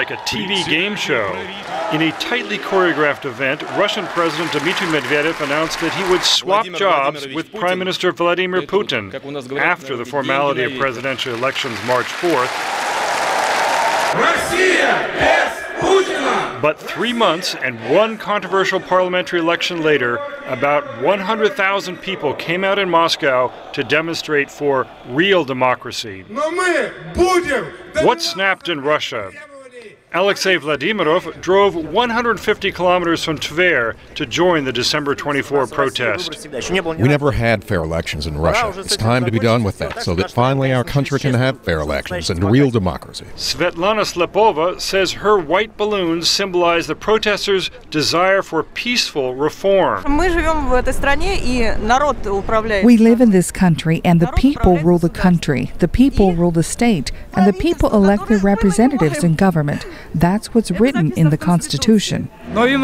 like a TV game show. In a tightly choreographed event, Russian President Dmitry Medvedev announced that he would swap jobs with Prime Minister Vladimir Putin after the formality of presidential elections March 4th. But 3 months and one controversial parliamentary election later, about 100,000 people came out in Moscow to demonstrate for real democracy. What snapped in Russia? Alexei Vladimirov drove 150 kilometers from Tver to join the December 24 protest. We never had fair elections in Russia. It's time to be done with that so that finally our country can have fair elections and real democracy. Svetlana Slepova says her white balloons symbolize the protesters' desire for peaceful reform. We live in this country and the people rule the country, the people rule the state, and the people elect their representatives in government. That's what's written in the Constitution. Stanislav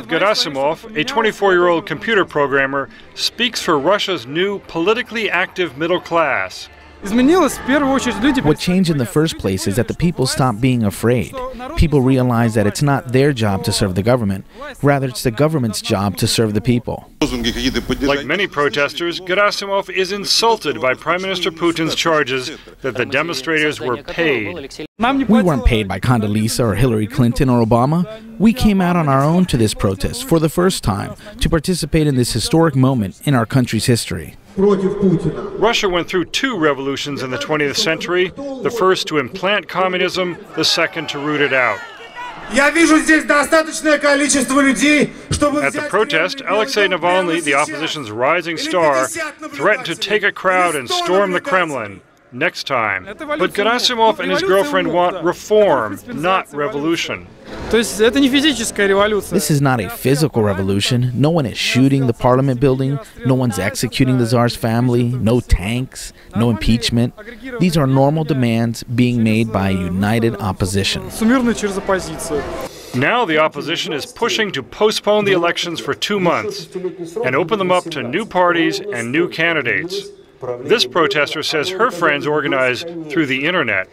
Gerasimov, a 24-year-old computer programmer, speaks for Russia's new politically active middle class. What changed in the first place is that the people stopped being afraid. People realize that it's not their job to serve the government. Rather, it's the government's job to serve the people. Like many protesters, Gerasimov is insulted by Prime Minister Putin's charges that the demonstrators were paid. We weren't paid by Condoleezza or Hillary Clinton or Obama. We came out on our own to this protest for the first time to participate in this historic moment in our country's history. Russia went through 2 revolutions in the 20th century, the first to implant communism, the second to root it out. At the protest, Alexei Navalny, the opposition's rising star, threatened to take a crowd and storm the Kremlin next time. But Gerasimov and his girlfriend want reform, not revolution. This is not a physical revolution. No one is shooting the parliament building. No one's executing the Tsar's family. No tanks. No impeachment. These are normal demands being made by a united opposition. Now the opposition is pushing to postpone the elections for 2 months and open them up to new parties and new candidates. This protester says her friends organize through the internet.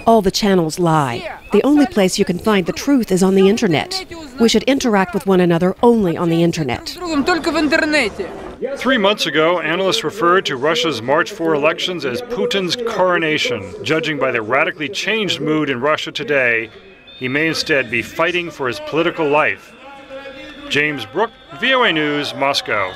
All the channels lie. The only place you can find the truth is on the internet. We should interact with one another only on the internet. 3 months ago, analysts referred to Russia's March 4 elections as Putin's coronation. Judging by the radically changed mood in Russia today, he may instead be fighting for his political life. James Brook, VOA News, Moscow.